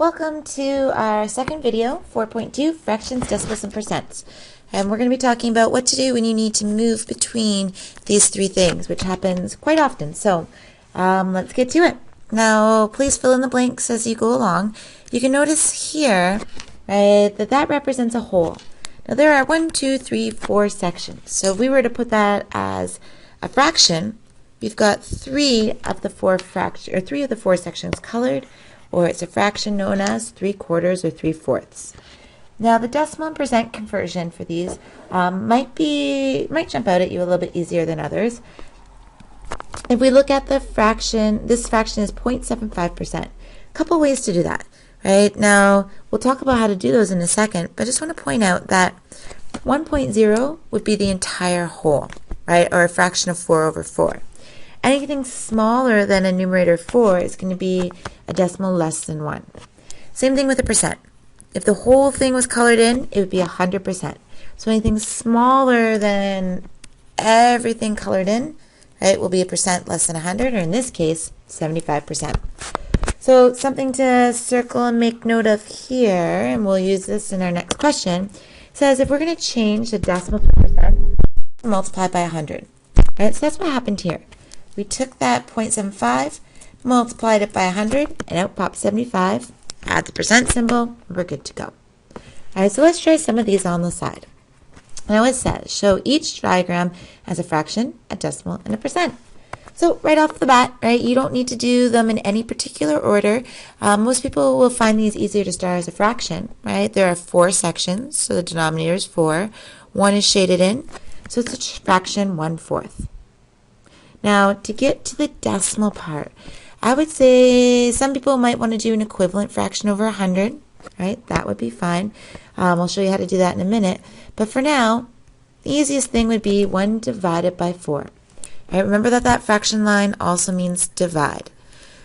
Welcome to our second video, 4.2, fractions, decimals, and percents. And we're going to be talking about what to do when you need to move between these three things, which happens quite often. So let's get to it. Now, please fill in the blanks as you go along. You can notice here, right, that represents a whole. Now, there are 1, 2, 3, 4 sections. So if we were to put that as a fraction, we've got three of the four sections colored, or it's a fraction known as 3/4 or 3/4. Now the decimal and percent conversion for these might jump out at you a little bit easier than others. If we look at the fraction, this fraction is 0.75%. A couple ways to do that, right? Now we'll talk about how to do those in a second, but I just want to point out that 1.0 would be the entire whole, right? Or a fraction of 4/4. Anything smaller than a numerator 4 is going to be a decimal less than 1. Same thing with a percent. If the whole thing was colored in, it would be 100%. So anything smaller than everything colored in, right, will be a percent less than 100, or in this case, 75%. So something to circle and make note of here, and we'll use this in our next question, says if we're going to change the decimal to percent, multiply by 100. Right, so that's what happened here. We took that 0.75, multiplied it by 100, and out popped 75. Add the percent symbol, we're good to go. All right, so let's try some of these on the side. Now it says, show each diagram as a fraction, a decimal, and a percent. So right off the bat, right, you don't need to do them in any particular order. Most people will find these easier to start as a fraction, right? There are 4 sections, so the denominator is 4. 1 is shaded in, so it's a fraction 1/4. Now, to get to the decimal part, I would say some people might want to do an equivalent fraction over 100, right? That would be fine. I'll show you how to do that in a minute. But for now, the easiest thing would be 1 divided by 4. Right? Remember that fraction line also means divide.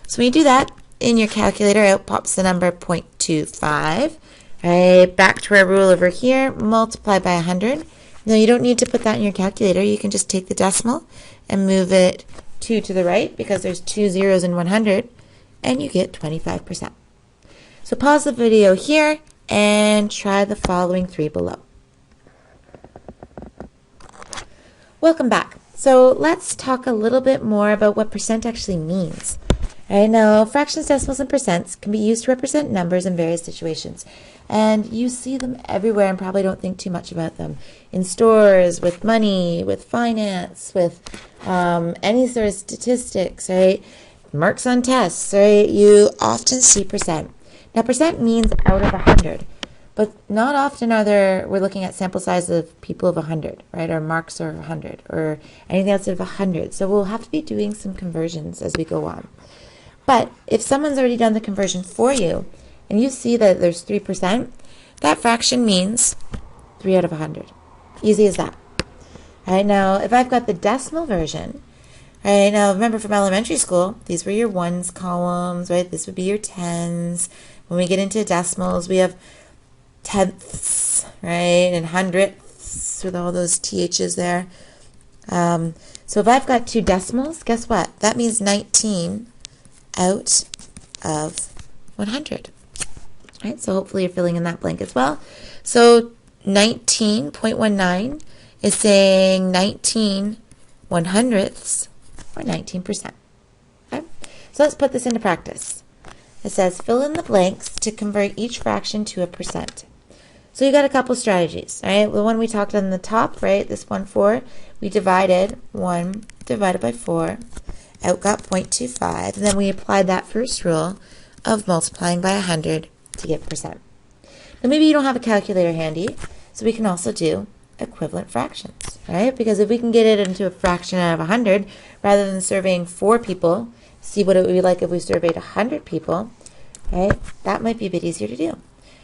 So when you do that, in your calculator, out pops the number 0.25. Right? Back to our rule over here, multiply by 100. Now, you don't need to put that in your calculator. You can just take the decimal and move it 2 to the right because there's 2 zeros in 100, and you get 25%. So pause the video here and try the following 3 below. Welcome back. So let's talk a little bit more about what percent actually means. Right, now, fractions, decimals, and percents can be used to represent numbers in various situations. And you see them everywhere and probably don't think too much about them. In stores, with money, with finance, with any sort of statistics, right? Marks on tests, right? You often see percent. Now, percent means out of 100. But not often we're looking at sample size of people of 100, right? Or marks of 100, or anything outside of 100. So we'll have to be doing some conversions as we go on. But if someone's already done the conversion for you, and you see that there's 3%, that fraction means 3 out of 100. Easy as that. All right, now, if I've got the decimal version, all right, now remember from elementary school, these were your ones columns, right? This would be your tens. When we get into decimals, we have tenths, right, and hundredths with all those THs there. So if I've got 2 decimals, guess what? That means 19 out of 100. Right, so hopefully you're filling in that blank as well. So 19.19 is saying 19 100ths, or 19%. Okay? So let's put this into practice. It says fill in the blanks to convert each fraction to a percent. So you got a couple strategies, right? The one we talked on the top, right? This 1/4, we divided 1 divided by 4, out got 0.25, and then we applied that first rule of multiplying by 100 to get percent. Now maybe you don't have a calculator handy, so we can also do equivalent fractions, right? Because if we can get it into a fraction out of 100, rather than surveying 4 people, see what it would be like if we surveyed 100 people, right? That might be a bit easier to do.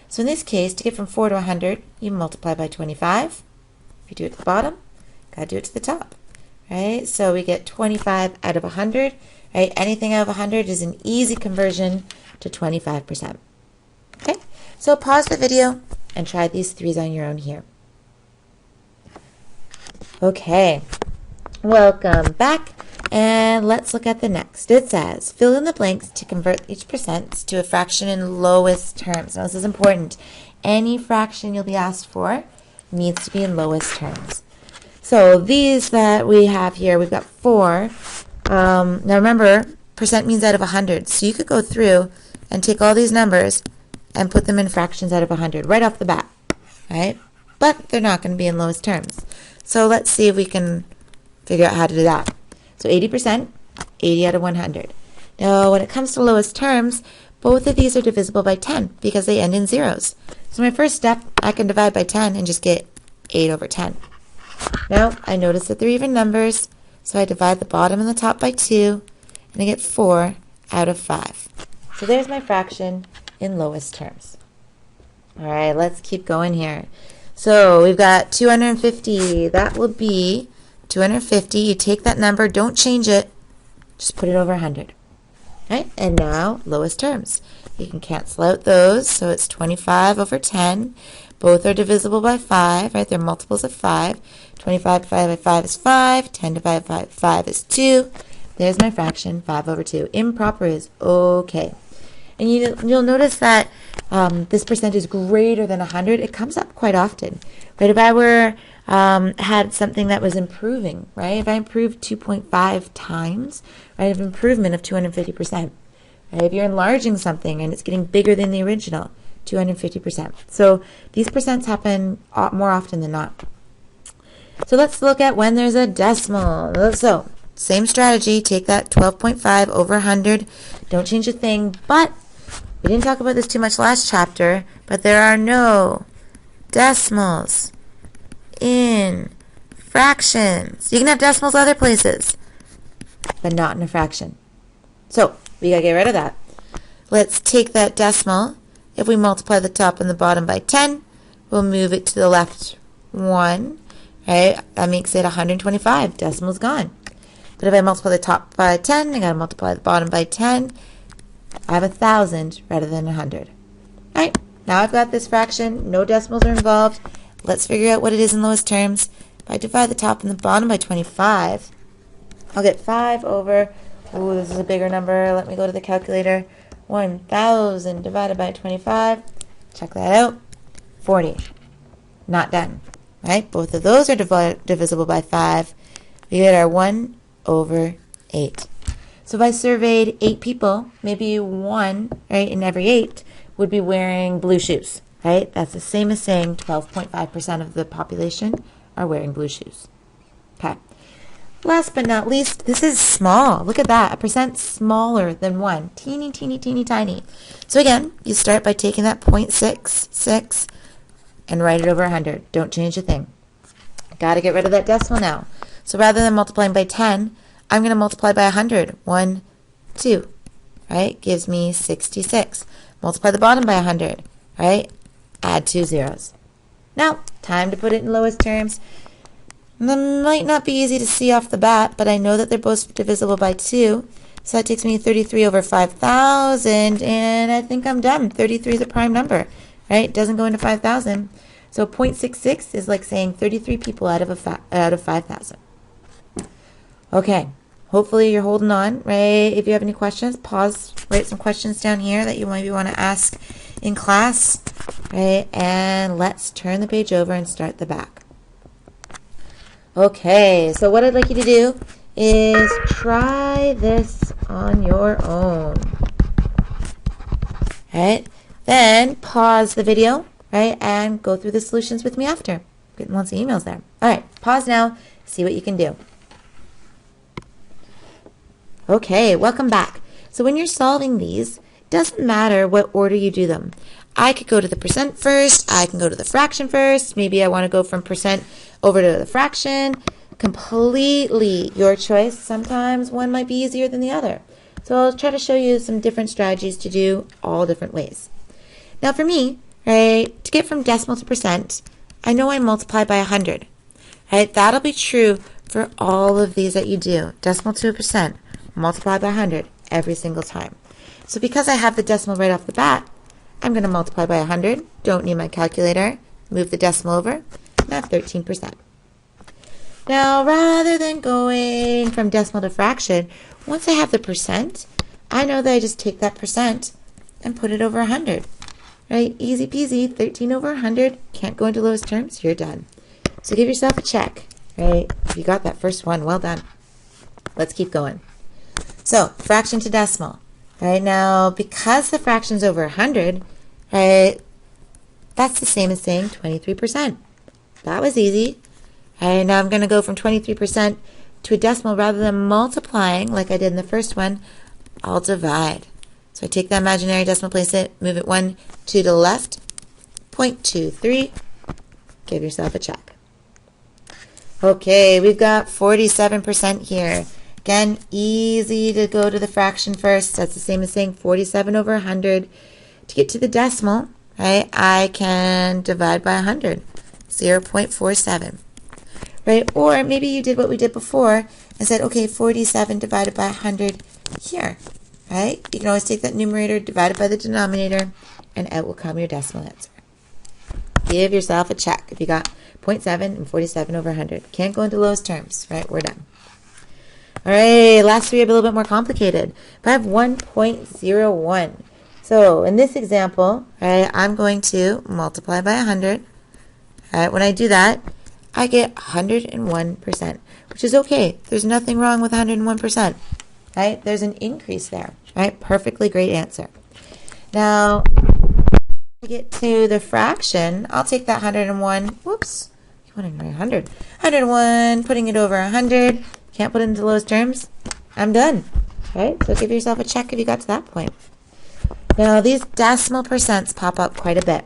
So in this case, to get from 4 to 100, you multiply by 25. If you do it at the bottom, gotta do it to the top, right? So we get 25 out of 100, right? Anything out of 100 is an easy conversion to 25%. Okay, so pause the video and try these 3s on your own here. Okay, welcome back. And let's look at the next. It says, fill in the blanks to convert each percent to a fraction in lowest terms. Now, this is important. Any fraction you'll be asked for needs to be in lowest terms. So these that we have here, we've got 4. Now remember, percent means out of 100. So you could go through and take all these numbers and put them in fractions out of 100 right off the bat, right? But they're not going to be in lowest terms. So let's see if we can figure out how to do that. So 80%, 80 out of 100. Now, when it comes to lowest terms, both of these are divisible by 10 because they end in zeros. So my first step, I can divide by 10 and just get 8 over 10. Now, I notice that they're even numbers, so I divide the bottom and the top by 2, and I get 4 out of 5. So there's my fraction in lowest terms. All right, let's keep going here. So we've got 250. That will be 250. You take that number, don't change it, just put it over 100. Right? And now, lowest terms. You can cancel out those, so it's 25 over 10. Both are divisible by 5, right? They're multiples of 5. 25 divided by 5 is 5. 10 divided by 5 is 2. There's my fraction, 5 over 2. Improper is okay. And you'll notice that this percent is greater than 100. It comes up quite often. Right? If I were had something that was improving, right? If I improved 2.5 times, right, of improvement of 250%. Right? If you're enlarging something and it's getting bigger than the original, 250%. So these percents happen more often than not. So let's look at when there's a decimal. So same strategy, take that 12.5 over 100. Don't change a thing, but we didn't talk about this too much last chapter, but there are no decimals in fractions. You can have decimals other places, but not in a fraction. So we gotta get rid of that. Let's take that decimal. If we multiply the top and the bottom by 10, we'll move it to the left 1, right? That makes it 125. Decimal's gone. But if I multiply the top by 10, I gotta multiply the bottom by 10. I have 1,000 rather than 100. All right, now I've got this fraction. No decimals are involved. Let's figure out what it is in lowest terms. If I divide the top and the bottom by 25, I'll get 5 over, ooh, this is a bigger number. Let me go to the calculator. 1,000 divided by 25. Check that out. 40. Not done. Right? Both of those are divisible by 5. We get our 1 over 8. So if I surveyed 8 people, maybe 1, right, in every 8 would be wearing blue shoes, right? That's the same as saying 12.5% of the population are wearing blue shoes. Okay. Last but not least, this is small. Look at that. A percent smaller than 1. Teeny, teeny, teeny, tiny. So again, you start by taking that 0.66 and write it over 100. Don't change a thing. Got to get rid of that decimal now. So rather than multiplying by 10, I'm going to multiply by 100. 1, 2, right? Gives me 66. Multiply the bottom by 100, right? Add 2 zeros. Now, time to put it in lowest terms. That might not be easy to see off the bat, but I know that they're both divisible by 2. So that takes me 33 over 5,000, and I think I'm done. 33 is a prime number, right? It doesn't go into 5,000. So 0.66 is like saying 33 people out of 5,000. Okay. Hopefully you're holding on, right? If you have any questions, pause, write some questions down here that you maybe want to ask in class, right? And let's turn the page over and start the back. Okay, so what I'd like you to do is try this on your own, right? Then pause the video, right? And go through the solutions with me after. Getting lots of emails there. All right, pause now, see what you can do. Okay, welcome back. So when you're solving these, it doesn't matter what order you do them. I could go to the percent first, I can go to the fraction first, maybe I want to go from percent over to the fraction. Completely your choice. Sometimes one might be easier than the other. So I'll try to show you some different strategies to do all different ways. Now for me, right, to get from decimal to percent, I know I multiply by 100. Right? That'll be true for all of these that you do. Decimal to a percent. Multiply by 100 every single time. So because I have the decimal right off the bat, I'm going to multiply by 100. Don't need my calculator. Move the decimal over, and I have 13%. Now, rather than going from decimal to fraction, once I have the percent, I know that I just take that percent and put it over 100. Right? Easy peasy, 13 over 100. Can't go into lowest terms, you're done. So give yourself a check. Right? If you got that first one, well done. Let's keep going. So, fraction to decimal. Right now, because the fraction's over 100, right, that's the same as saying 23%. That was easy. Right, now I'm going to go from 23% to a decimal. Rather than multiplying like I did in the first one, I'll divide. So I take that imaginary decimal place, move it 1 to the left, 0.23. Give yourself a check. Okay, we've got 47% here. Again, easy to go to the fraction first. That's the same as saying 47 over 100. To get to the decimal, right, I can divide by 100, 0.47. Right, or maybe you did what we did before and said, okay, 47 divided by 100 here. Right? You can always take that numerator, divide it by the denominator, and out will come your decimal answer. Give yourself a check if you got 0.7 and 47 over 100. Can't go into lowest terms. Right? We're done. All right, last three are a little bit more complicated. But I have 1.01. So in this example, right, I'm going to multiply by 100. All right, when I do that, I get 101%, which is okay. There's nothing wrong with 101%. Right? There's an increase there. Right? Perfectly great answer. Now, to get to the fraction, I'll take that 101. Whoops. You wanted to write 100. 101, putting it over 100. Can't put it into lowest terms. I'm done. Right? So give yourself a check if you got to that point. Now, these decimal percents pop up quite a bit.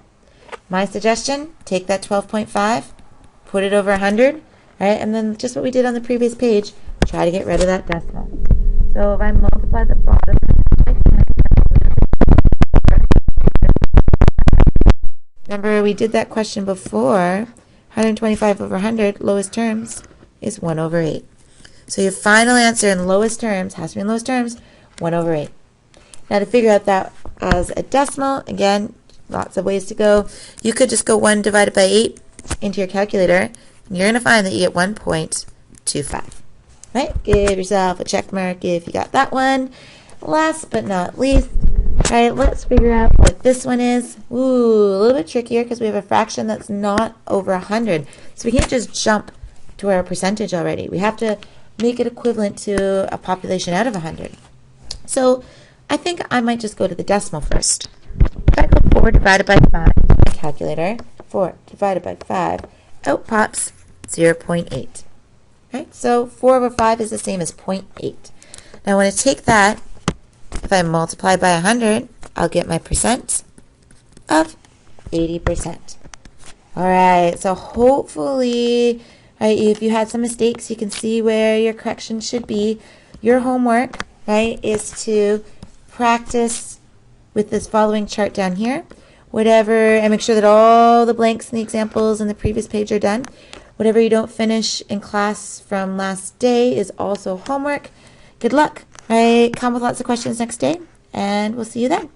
My suggestion, take that 12.5, put it over 100, right? And then just what we did on the previous page, try to get rid of that decimal. So if I multiply the bottom, remember we did that question before, 125 over 100, lowest terms, is 1 over 8. So your final answer in lowest terms, has to be in lowest terms, 1 over 8. Now to figure out that as a decimal, again, lots of ways to go. You could just go 1 divided by 8 into your calculator, and you're going to find that you get 1.25. Right? Give yourself a check mark if you got that one. Last but not least, right, let's figure out what this one is. Ooh, a little bit trickier because we have a fraction that's not over 100. So we can't just jump to our percentage already. We have to make it equivalent to a population out of 100. So I think I might just go to the decimal first. If I go 4 divided by 5 in my calculator, 4 divided by 5, out pops 0.8. Right? So 4 over 5 is the same as 0.8. Now I want to take that, if I multiply by 100, I'll get my percent of 80%. All right, so hopefully, right, if you had some mistakes, you can see where your correction should be. Your homework, right, is to practice with this following chart down here. Whatever, and make sure that all the blanks in the examples in the previous page are done. Whatever you don't finish in class from last day is also homework. Good luck. Right? Come with lots of questions next day, and we'll see you then.